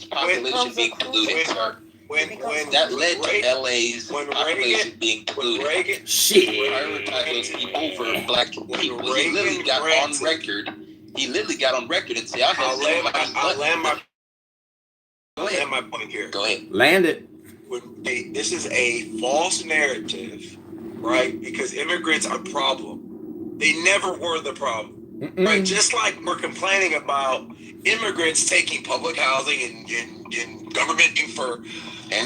population being polluted, sir. When that led to LA's population being polluted. Shit. Prioritize those people over black people. He literally got on record. He literally got on record and said, I'll land my point here. Go ahead. Land it. This is a false narrative, right? Because immigrants are a problem. They never were the problem. Right? Just like we're complaining about immigrants taking public housing and government for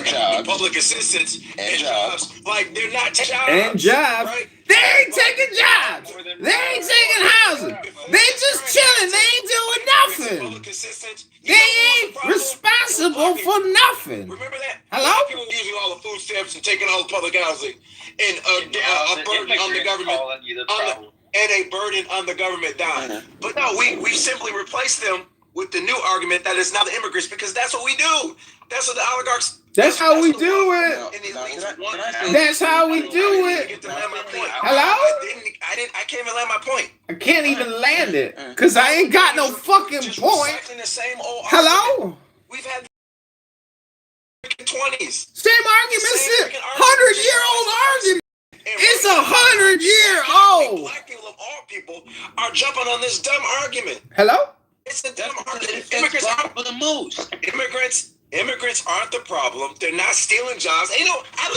jobs, public assistance and jobs. Like they're not jobs. And jobs. Right? They ain't taking jobs. They ain't taking housing. They just chilling. They ain't doing nothing. They ain't responsible for nothing. Remember that? Hello? People using all the food stamps and taking all the public housing and a burden on the government. And a burden on the government down. But no, we simply replaced them with the new argument that it's now the immigrants because that's what we do. That's what the oligarchs. That's how we do it. That's how we do it. Hello? I can't even land my point. I can't even land it because I ain't got no fucking point. Hello? We've had 20s. Same argument, 100-year-old argument. It's 100-year-old. Black people of all people are jumping on this dumb argument. Hello? It's a dumb argument. Immigrants aren't the problem. They're not stealing jobs.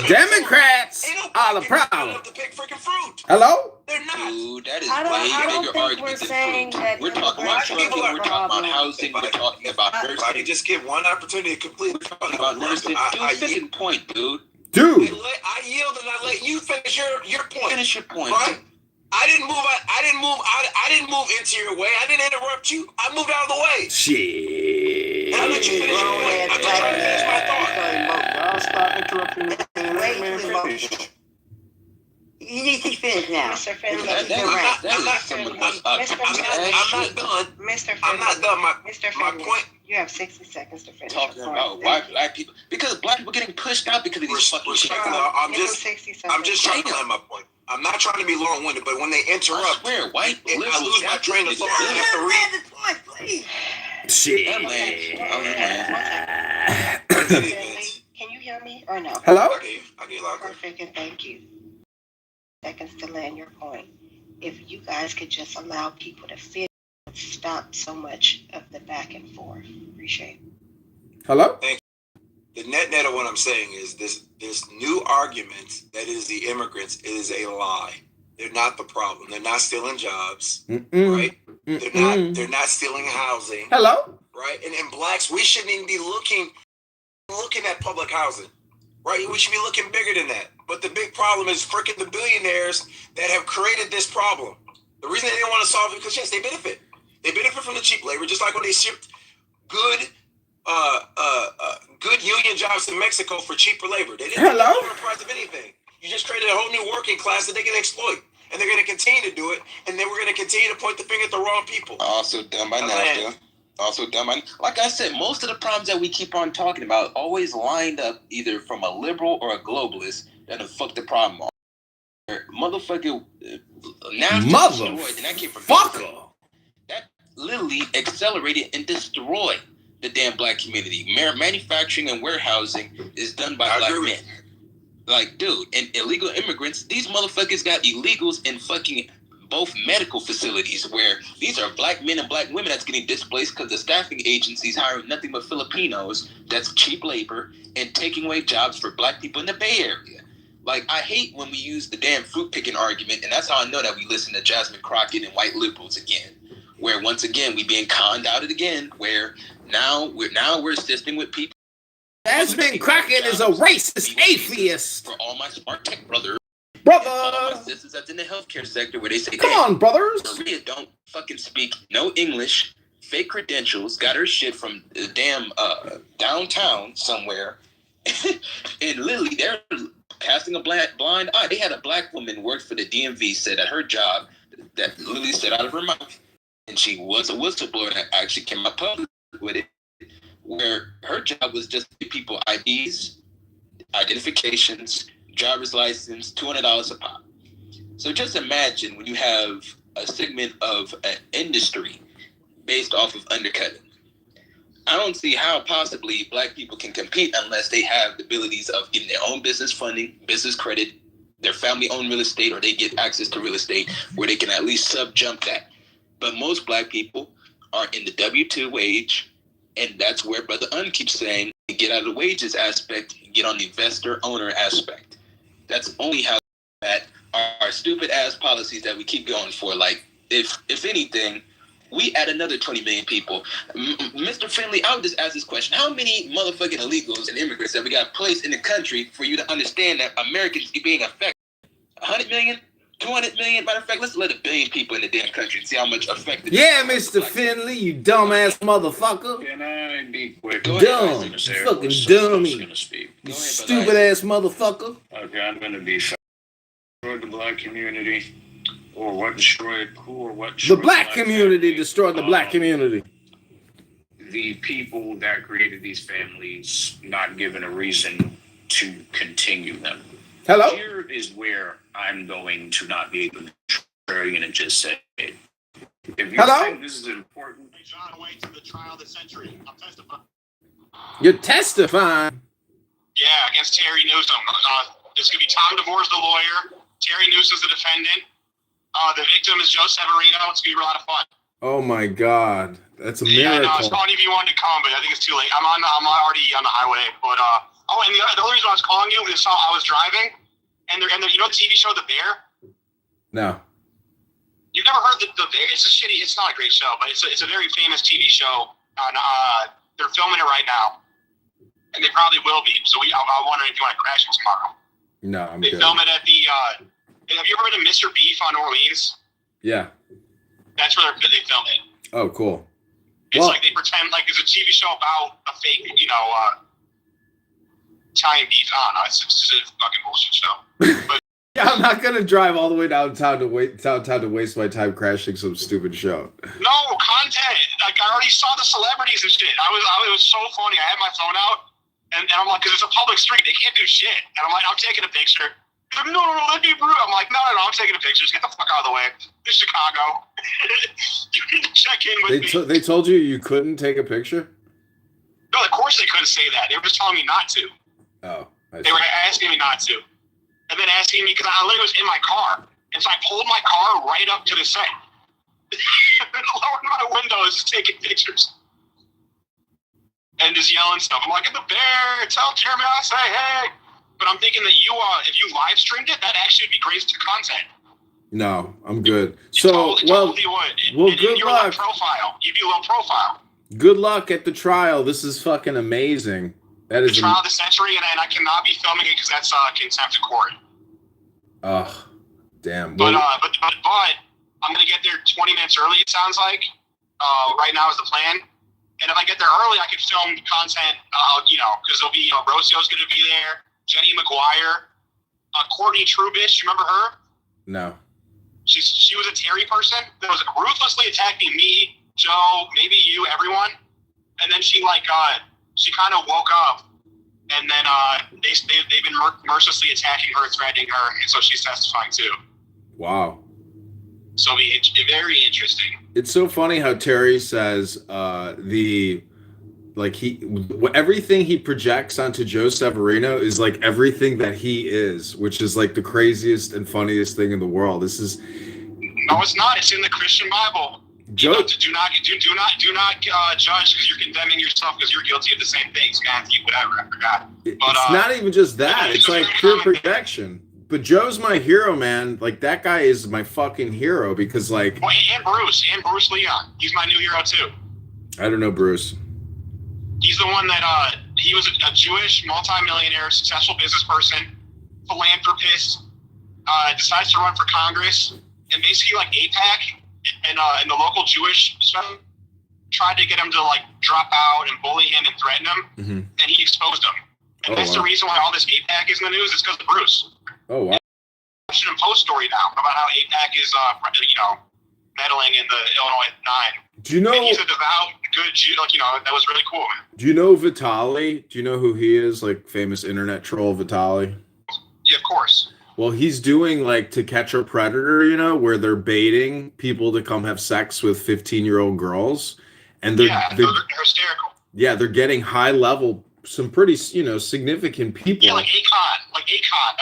Democrats are the problem. To pick freaking fruit. Hello? They're not. Dude, that is way bigger argument than fruit. We're talking about trucking, we're talking about housing, we're talking about nursing. You just get one opportunity to complete. We're talking about nursing. Dude, finish your point, dude. I yield and I let you finish your point. Finish your point. Right? I didn't move into your way. I didn't interrupt you. I moved out of the way. Shit. And I let you finish your point. I'm just trying to finish my thought. You need to finish now. Mr. Finley, I'm not done. Mr. Finley, I'm not done. My point. You have 60 seconds to finish. Talking about why black people, because black people getting pushed out because of these fucking shit. I'm just trying to land my point. I'm not trying to be long-winded, but when they interrupt, I swear, white I lose my train of thought. I have to read the point, please. Shit. Can you hear me or no? Hello? I get loud. Perfect, and thank you. Seconds to land your point. If you guys could just allow people to finish, stop so much of the back and forth. Appreciate it. Hello? Thank you. The net of what I'm saying is this new argument that is the immigrants is a lie. They're not the problem. They're not stealing jobs, right? They're not stealing housing. Hello? Right? And in blacks, we shouldn't even be looking at public housing. Right? We should be looking bigger than that. But the big problem is freaking the billionaires that have created this problem. The reason they didn't want to solve it because yes, they benefit. They benefit from the cheap labor, just like when they shipped good union jobs to Mexico for cheaper labor. They didn't lower the price of anything. You just created a whole new working class that they can exploit. And they're going to continue to do it. And then we're going to continue to point the finger at the wrong people. Also done by NAFTA. Like I said, most of the problems that we keep on talking about always lined up either from a liberal or a globalist that have fucked the problem off. Motherfucker, motherfucker. That literally accelerated and destroyed the damn black community. Manufacturing and warehousing is done by black men. Like, dude, and illegal immigrants, these motherfuckers got illegals in fucking both medical facilities where these are black men and black women that's getting displaced because the staffing agencies hiring nothing but Filipinos that's cheap labor and taking away jobs for black people in the Bay Area. Like, I hate when we use the damn fruit picking argument, and that's how I know that we listen to Jasmine Crockett and white liberals again, where once again we being conned out it again, where now we're assisting with people. Jasmine Crockett is a racist atheist. For all my smart tech brothers. Brother! This is that's in the healthcare sector where they say, come on, brothers! Maria don't fucking speak no English, fake credentials, got her shit from the damn downtown somewhere, and literally they're casting a blind eye. They had a black woman work for the DMV, said at her job that literally said out of her mouth, and she was a whistleblower that actually came out public with it, where her job was just to give people IDs, identifications, driver's license, $200 a pop. So just imagine when you have a segment of an industry based off of undercutting. I don't see how possibly black people can compete unless they have the abilities of getting their own business funding, business credit, their family-owned real estate, or they get access to real estate where they can at least sub-jump that. But most black people are in the W-2 wage, and that's where Brother Un keeps saying, get out of the wages aspect, get on the investor-owner aspect. That's only how that our stupid-ass policies that we keep going for. Like, if anything, we add another 20 million people. Mr. Finley, I would just ask this question. How many motherfucking illegals and immigrants that we got placed in the country for you to understand that Americans are being affected? 100 million? 200 million? Matter of fact, let's let 1 billion people in the damn country and see how much affected. Yeah, Mr. Finley, you dumbass motherfucker. Can I be quick? Dumb. You fucking dummy. You stupid-ass motherfucker. Okay, I'm going to be destroyed the black community. Or what destroyed who or what destroyed the black community destroyed the black community. The people that created these families not given a reason to continue them. Hello? Here is where I'm going to not be able to contrarian and just say it. If you think this is important. John waits to the trial of the century. I'm testifying. You're testifying? Yeah, against Terry Newsom. It's going to be Tom DeVore's the lawyer. Terry Newsom's the defendant. The victim is Joe Severino. It's going to be a lot of fun. Oh my God, that's a miracle. Yeah, no, I was calling you if you wanted to come, but I think it's too late. I'm already on the highway. But and the only reason I was calling you is I was driving, and you know the TV show The Bear? No. You've never heard the Bear? It's not a great show, but it's a very famous TV show. They're filming it right now, and they probably will be. So I'm wondering if you want to crash it tomorrow. No, I'm good. They film it at the. Have you ever been to Mr. Beef on Orleans? Yeah. That's where they film it. Oh, cool. It's like they pretend like it's a TV show about a fake, Italian beef. I don't know. It's a fucking bullshit show. But yeah, I'm not gonna drive all the way downtown to waste my time crashing some stupid show. No content. Like I already saw the celebrities and shit. It was so funny. I had my phone out, and I'm like, because it's a public street, they can't do shit. And I'm like, I'm taking a picture. Like, no, that'd be rude. I'm like, no, I'm taking a picture. Just get the fuck out of the way. It's Chicago. You need to check in with me. They told you couldn't take a picture? No, of course they couldn't say that. They were just telling me not to. Oh. They were asking me not to. And then asking me, because I literally was in my car. And so I pulled my car right up to the set. And lowered my windows, just taking pictures. And just yelling stuff. I'm like, in the bear, tell Jeremy I say hey. But I'm thinking that if you live streamed it, that actually would be great to content. No, I'm good. Totally would. Well, good luck. You'd be low profile. Good luck at the trial. This is fucking amazing. That is the trial of the century, and I cannot be filming it because that's contempt of court. Oh, damn. But I'm gonna get there 20 minutes early. It sounds like. Right now is the plan. And if I get there early, I could film content. Because there'll be Rocio's gonna be there. Jenny McGuire, Courtney Trubish, you remember her? No. She was a Terry person that was ruthlessly attacking me, Joe, maybe you, everyone. And then she kind of woke up, and then they've been mercilessly attacking her, threatening her, and so she's testifying too. Wow. So it's very interesting. It's so funny how Terry says everything he projects onto Joe Severino is like everything that he is, which is like the craziest and funniest thing in the world. This is no, it's not. It's in the Christian Bible. Joe, do not judge because you're condemning yourself because you're guilty of the same things, Matthew. Whatever, I forgot. But it's not even just that. It's like pure projection. But Joe's my hero, man. Like that guy is my fucking hero because like. Well, and Bruce Leon. He's my new hero too. I don't know Bruce. He's the one that he was a Jewish multimillionaire, successful business person, philanthropist, decides to run for Congress, and basically like AIPAC and the local Jewish stuff tried to get him to like drop out and bully him and threaten him, and he exposed him. And that's the reason why all this AIPAC is in the news. It's because of Bruce. Oh wow! Washington Post story now about how AIPAC is meddling in the Illinois 9. Do you know? And he's a devout, good Jew. That was really cool, man. Do you know Vitali? Do you know who he is? Like famous internet troll Vitali? Yeah, of course. Well, he's doing like To Catch a Predator, where they're baiting people to come have sex with 15-year-old girls, and they're hysterical. Yeah, they're getting high level, some pretty, significant people. Yeah, like Akon. That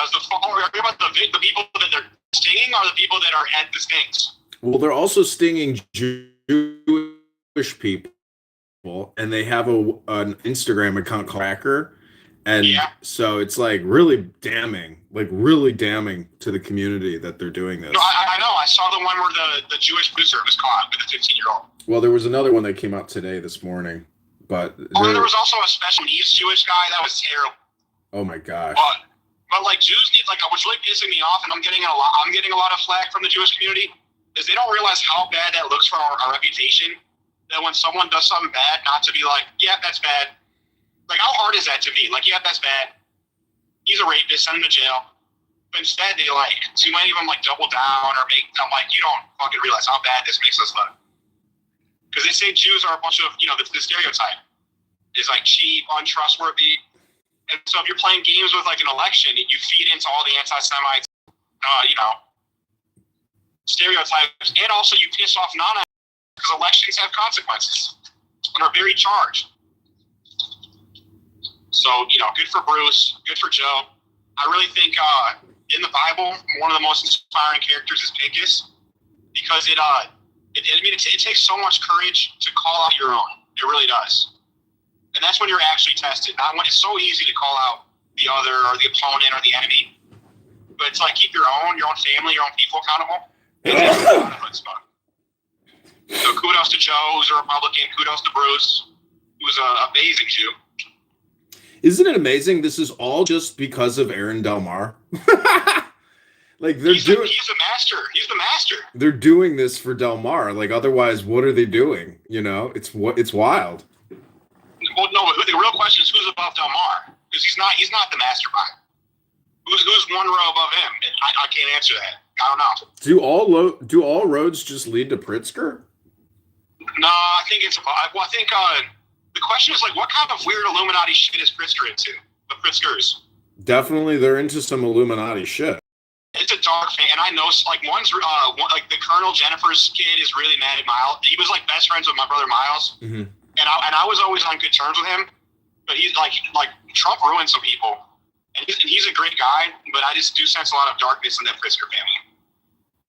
was are about the people that they're stinging, or the people that are at the stings? Well, they're also stinging Jewish people, and they have an Instagram account called Cracker. And so it's like really damning to the community that they're doing this. No, I know. I saw the one where the Jewish producer was caught with a 15-year-old. Well, there was another one that came out today, this morning. But there was also a special needs Jewish guy that was terrible. Oh my gosh. But like Jews need, like, what's really pissing me off, and I'm getting a lot of flack from the Jewish community, is they don't realize how bad that looks for our reputation. That when someone does something bad, not to be like, yeah, that's bad. Like, how hard is that to be? Like, yeah, that's bad. He's a rapist, send him to jail. But instead, they like, too many of them like double down or make, I'm like, you don't fucking realize how bad this makes us look. Because they say Jews are a bunch of, the stereotype is like cheap, untrustworthy. And so if you're playing games with like an election, you feed into all the anti-Semites, stereotypes, and also you piss off because elections have consequences and are very charged. So, good for Bruce, good for Joe. I really think in the Bible, one of the most inspiring characters is Pincus, because it takes so much courage to call out your own. It really does. And that's when you're actually tested. Not when it's so easy to call out the other or the opponent or the enemy. But it's like keep your own family, your own people accountable. So kudos to Joe, who's a Republican. Kudos to Bruce, who's an amazing Jew. Isn't it amazing? This is all just because of Aaron Del Mar. Like he's the master. He's the master. They're doing this for Del Mar. Like otherwise, what are they doing? It's wild. Well, no. The real question is who's above Del Mar, because he's not the mastermind. Who's one row above him? I can't answer that. I don't know. Do all roads just lead to Pritzker? No, I think it's. Well, I think the question is like, what kind of weird Illuminati shit is Pritzker into? The Pritzkers. Definitely, they're into some Illuminati shit. It's a dark fan, and I know like like the Colonel Jennifer's kid is really mad at Miles. He was like best friends with my brother Miles, and I was always on good terms with him. But he's like Trump ruined some people, and he's a great guy. But I just do sense a lot of darkness in that Pritzker family,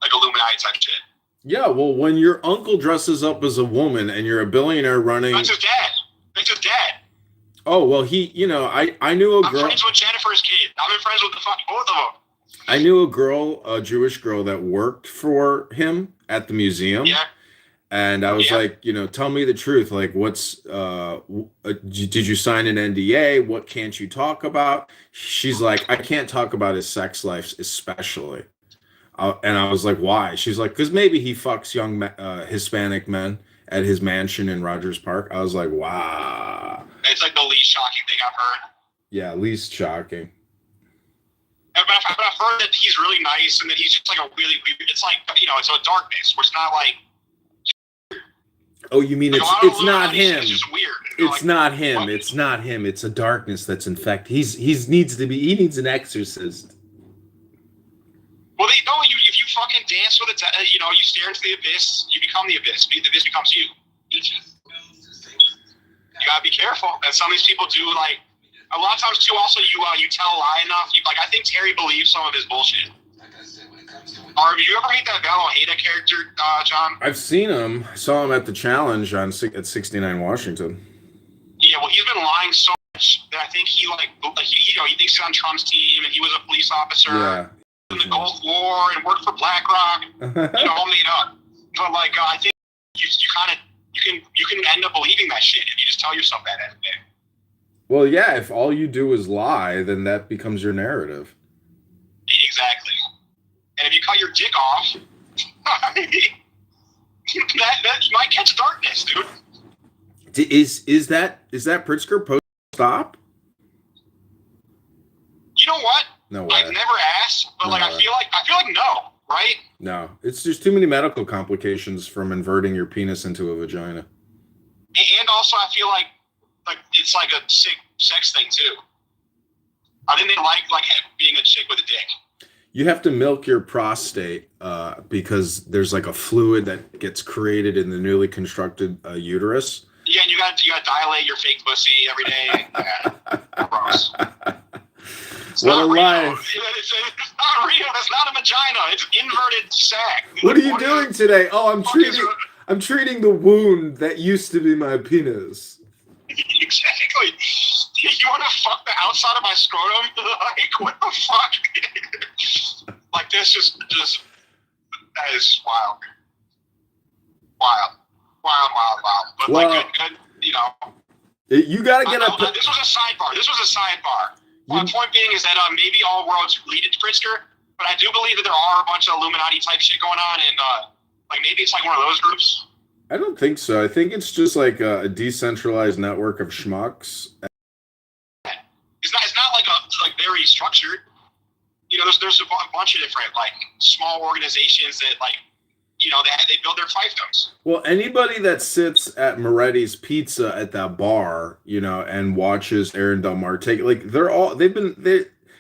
like Illuminati type shit. Yeah, well, when your uncle dresses up as a woman and you're a billionaire running, that's his dad. Oh well, I knew a girl. I'm friends with Jennifer's kid. I've been friends with both of them. I knew a Jewish girl that worked for him at the museum. Yeah. And I was like, tell me the truth. Like, did you sign an NDA? What can't you talk about? She's like, I can't talk about his sex life, especially. And I was like, why? She's like, because maybe he fucks young Hispanic men at his mansion in Rogers Park. I was like, wow. It's like the least shocking thing I've heard. Yeah, least shocking. But I've heard that he's really nice and that he's just like a really weird, it's like, it's a darkness where it's not like. Oh, you mean like it's not him. It's just weird. It's not him. It's not him. It's a darkness that's infected. He needs an exorcist. Well, if you fucking dance with it, you stare into the abyss, you become the abyss. The abyss becomes you. You gotta be careful. And some of these people do, like, a lot of times too. Also, you tell a lie enough. I think Terry believes some of his bullshit. Or have you ever meet that Val Ojeda character, John? I've seen him. I saw him at the challenge at 69 Washington. Yeah, well, he's been lying so much that I think he thinks he's on Trump's team and he was a police officer. Yeah. In the Gulf War and worked for BlackRock, all made up. But I think you can end up believing that shit if you just tell yourself that every day. Well, yeah, if all you do is lie, then that becomes your narrative. Exactly. And if you cut your dick off, that you might catch darkness, dude. Is that Pritzker post-op? You know what? No way. I've never asked, but I feel like no, right? No, it's just too many medical complications from inverting your penis into a vagina. And also, I feel like it's like a sick sex thing too. I think they like being a chick with a dick. You have to milk your prostate because there's like a fluid that gets created in the newly constructed uterus. Yeah, and you gotta dilate your fake pussy every day. Yeah, gross. It's What a not real. life. It's not real. It's not a vagina. It's inverted sac. What are you doing today? Oh, I'm treating the wound that used to be my penis. Exactly. You want to fuck the outside of my scrotum? Like, what the fuck? Like, this just that is wild. Wild. But, well, like, good, you know. You got to get up. This was a sidebar. My point being is that maybe all roads lead to Pritzker, but I do believe that there are a bunch of Illuminati type shit going on, and like maybe it's like one of those groups. I don't think so. I think it's just like a decentralized network of schmucks. It's not like very structured. You know, there's a bunch of different like small organizations that like, you know, they build their fiefdoms. Well, anybody that sits at Moretti's Pizza at that bar, you know, and watches Aaron Del Mar take, like,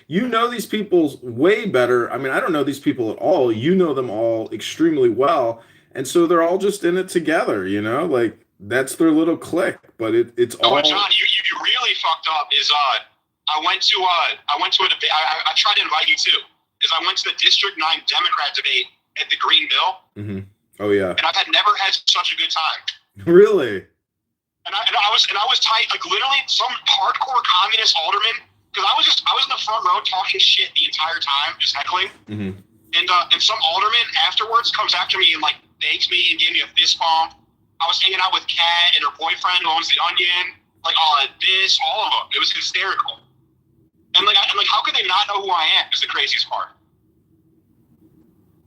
you know, these people way better. I mean, I don't know these people at all. You know them all extremely well. And so they're all just in it together, you know, like that's their little clique, but it's all. Oh, John, you really fucked up is, I went to a debate. I tried to invite you too, is I went to the District 9 Democrat debate at the Green Mill. Mm-hmm. Oh yeah. And I've never had such a good time. Really? And I was tight, like literally some hardcore communist alderman, because I was in the front row talking shit the entire time, just heckling. Mm-hmm. And some alderman afterwards comes after me and like thanks me and gave me a fist bump. I was hanging out with Kat and her boyfriend who owns the Onion, like all of them. It was hysterical. And like how could they not know who I am? Is the craziest part.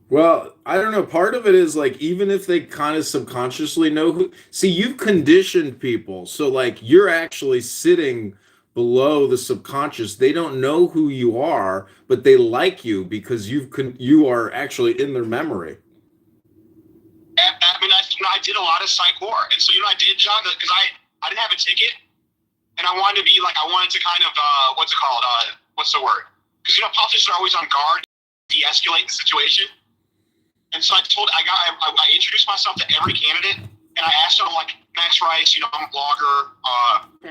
Well, I don't know. Part of it is like, even if they kind of subconsciously know who, see, you've conditioned people. So like you're actually sitting below the subconscious. They don't know who you are, but they like you because you are actually in their memory. I mean, I did a lot of psych war. And so, you know, I did, John, because I didn't have a ticket. And I wanted to be like, I wanted to kind of, what's it called? What's the word? Because, you know, politicians are always on guard to de-escalate the situation. And so I introduced myself to every candidate, and I asked them, like, Max Rice, you know, I'm a blogger.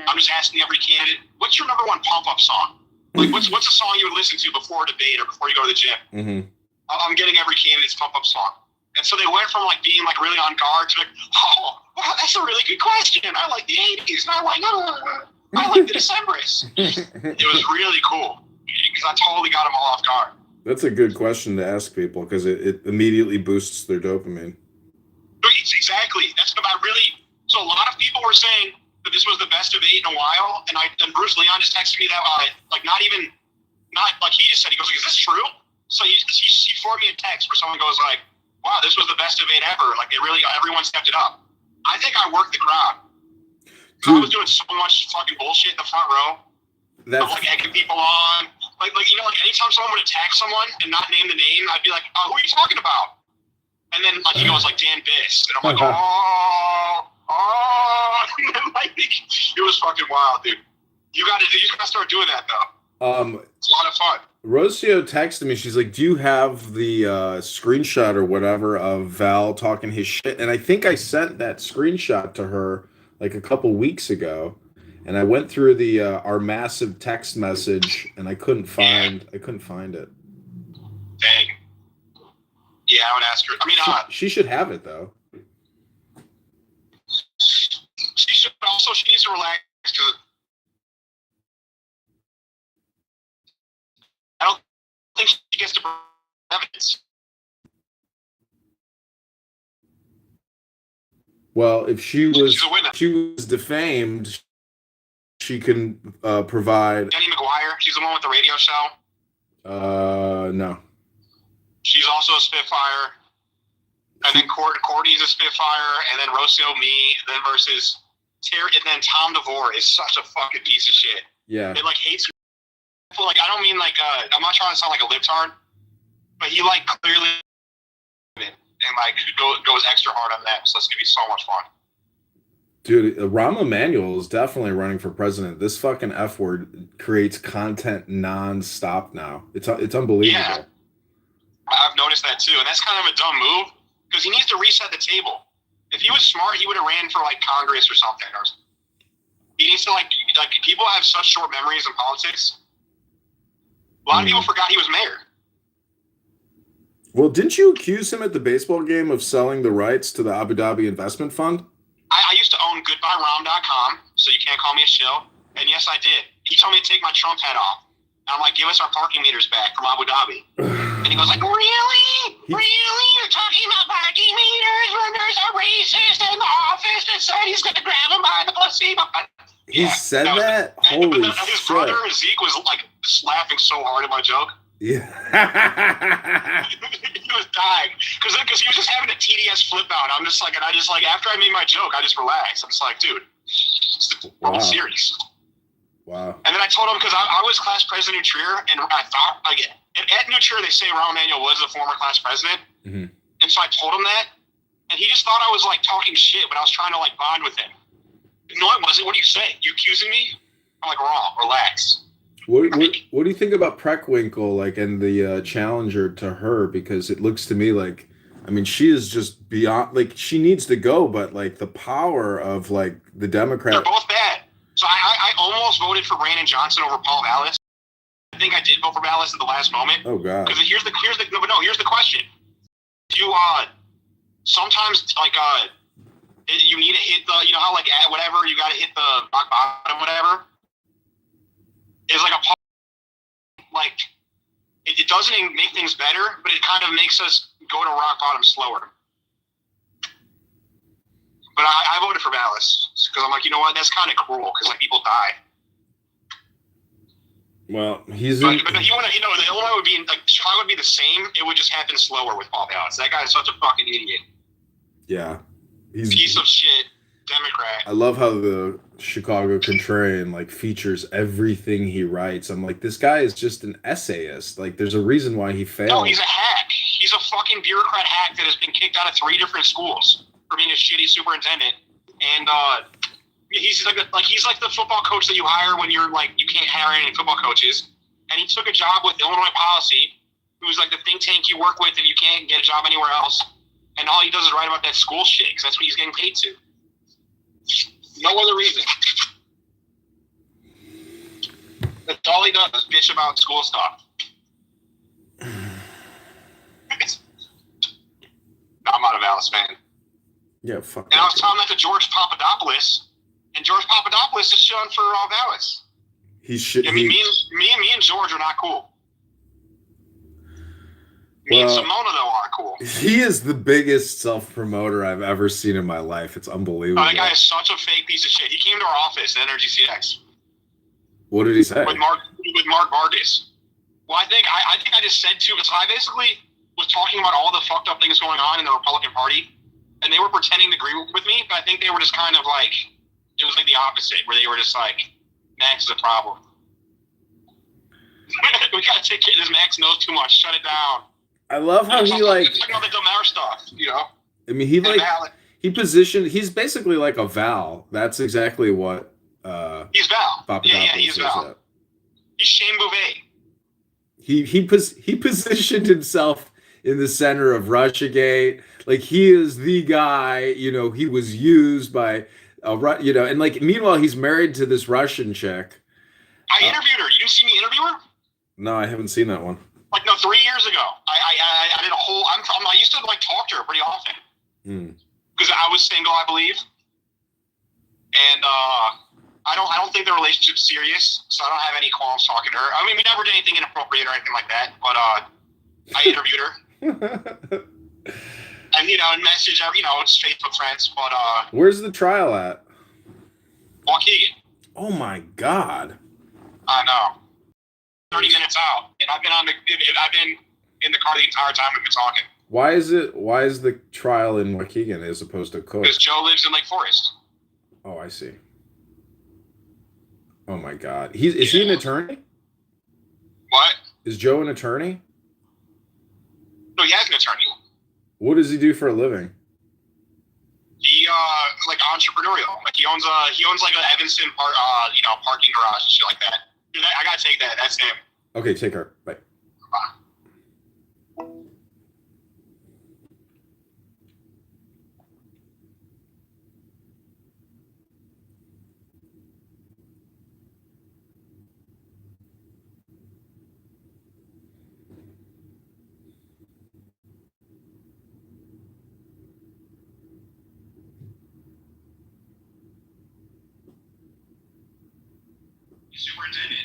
I'm just asking every candidate, what's your number one pump-up song? Like, what's a song you would listen to before a debate or before you go to the gym? Mm-hmm. I'm getting every candidate's pump-up song. And so they went from, like, being, like, really on guard to, like, oh, wow, that's a really good question. I like the 80s, and I like the Decemberists. It was really cool, because I totally got them all off guard. That's a good question to ask people, because it immediately boosts their dopamine. Exactly. So a lot of people were saying that this was the best debate in a while, and Bruce Leon just texted me that, like, not like he just said, he goes, like, is this true? So he forwarded me a text where someone goes like, wow, this was the best debate ever. Like, everyone stepped it up. I think I worked the crowd. I was doing so much fucking bullshit in the front row. Of, like, egging people on. Like, you know, like, anytime someone would attack someone and not name the name, I'd be like, oh, who are you talking about? And then, like, he goes, like, Dan Biss. And I'm like, oh. And then, like, it was fucking wild, dude. You gotta start doing that, though. It's a lot of fun. Rocio texted me. She's like, do you have the screenshot or whatever of Val talking his shit? And I think I sent that screenshot to her like a couple weeks ago. And I went through our massive text message, and I couldn't find it. Dang. Yeah, I would ask her. I mean, she should have it though. She should. Also, she needs to relax, because I don't think she gets to evidence. Well, if she was defamed, she can provide. Jenny McGuire, she's the one with the radio show. No. She's also a Spitfire. And then Courtney's a Spitfire, and then Rocio, me, then versus Terry, and then Tom DeVore is such a fucking piece of shit. Yeah. It, like, hates me. Like, I don't mean, like, I'm not trying to sound like a libtard, but he, like, clearly and, like, goes extra hard on that. So it's going to be so much fun. Dude, Rahm Emanuel is definitely running for president. This fucking F word creates content non-stop now. It's unbelievable. Yeah. I've noticed that too. And that's kind of a dumb move, because he needs to reset the table. If he was smart, he would have ran for, like, Congress or something, or He needs to like people have such short memories in politics. A lot of people forgot he was mayor. Well, didn't you accuse him at the baseball game of selling the rights to the Abu Dhabi investment fund? I used to own GoodbyeRom.com, so you can't call me a shill. And yes, I did. He told me to take my Trump hat off. And I'm like, give us our parking meters back from Abu Dhabi. And he goes like, really? Really? You're talking about parking meters when there's a racist in the office that said he's going to grab him by the pussy? He said that? Holy shit. His brother, Zeke, was like laughing so hard at my joke. Yeah. He was dying. Because he was just having a TDS flip out. I'm just like, after I made my joke, I just relaxed. I'm just like, dude, it's the World Series. Wow. And then I told him, because I was class president in Trier, and I thought, like, at New Trier, they say Raul Emanuel was the former class president. Mm-hmm. And so I told him that, and he just thought I was, like, talking shit, but I was trying to, like, bond with him. No, I wasn't. What are you saying? You accusing me? I'm like, Raul, relax. What do you think about Preckwinkle, like, and the challenger to her? Because it looks to me like, I mean, she is just beyond, like, she needs to go, but, like, the power of, like, the Democrat. They're both bad. So I almost voted for Brandon Johnson over Paul Vallis. I think I did vote for Vallis at the last moment. Oh God! Because here's the question. You sometimes like you need to hit the how like at whatever you got to hit the rock bottom whatever. It's like like it doesn't make things better, but it kind of makes us go to rock bottom slower. But I voted for Vallis because I'm like, you know what? That's kind of cruel because like people die. Well, but if you want to, the Illinois would be like Chicago would be the same. It would just happen slower with Paul Vallis. That guy is such a fucking idiot. Yeah, he's piece of shit Democrat. I love how the Chicago Contrarian like features everything he writes. I'm like, this guy is just an essayist. Like, there's a reason why he failed. No, he's a hack. He's a fucking bureaucrat hack that has been kicked out of 3 different schools for being a shitty superintendent, and he's like the football coach that you hire when you're like you can't hire any football coaches, and he took a job with Illinois Policy, who's like the think tank you work with if you can't get a job anywhere else, and all he does is write about that school shit because that's what he's getting paid to. No other reason. That's all he does is bitch about school stuff. I'm not a Vallis fan. Yeah, fuck. And I was telling that to George Papadopoulos, and George Papadopoulos is showing for Vallis. He should. I mean, me and George are not cool. Me and Simona though are cool. He is the biggest self-promoter I've ever seen in my life. It's unbelievable. Oh, that guy is such a fake piece of shit. He came to our office at NRGCX. What did he say? With Mark Vargas. Well, I think I just said too. So I basically was talking about all the fucked up things going on in the Republican Party, and they were pretending to agree with me, but I think they were just kind of like, it was like the opposite, where they were just like, Max is a problem. We gotta take care of this. Max knows too much. Shut it down. I love how he like. Talking about the Delmar stuff, you know. I mean, he positioned. He's basically like a Val. That's exactly what. He's Val. Yeah, he's Val. That. He's Shane Bouvet. He positioned himself in the center of Russiagate. Like, he is the guy. You know, he was used by. And like, meanwhile, he's married to this Russian chick. I interviewed her. You didn't see me interview her? No, I haven't seen that one. Like, no, 3 years ago. I did a whole. I used to like talk to her pretty often because I was single, I believe, and I don't think the relationship's serious, so I don't have any qualms talking to her. I mean, we never did anything inappropriate or anything like that, but I interviewed her. And, and message, it's Facebook friends, but where's the trial at? Waukegan. Oh my God. I know. 30 minutes out, and I've been in the car the entire time we've been talking. Why is the trial in Waukegan as opposed to Cook? Because Joe lives in Lake Forest. Oh, I see. Oh my God. Is he an attorney? What? Is Joe an attorney? No, he has an attorney. What does he do for a living? He like entrepreneurial. Like he owns like an Evanston parking garage and shit like that. Dude, I gotta take that. That's him. Okay, take her. Bye. Bye. superintendent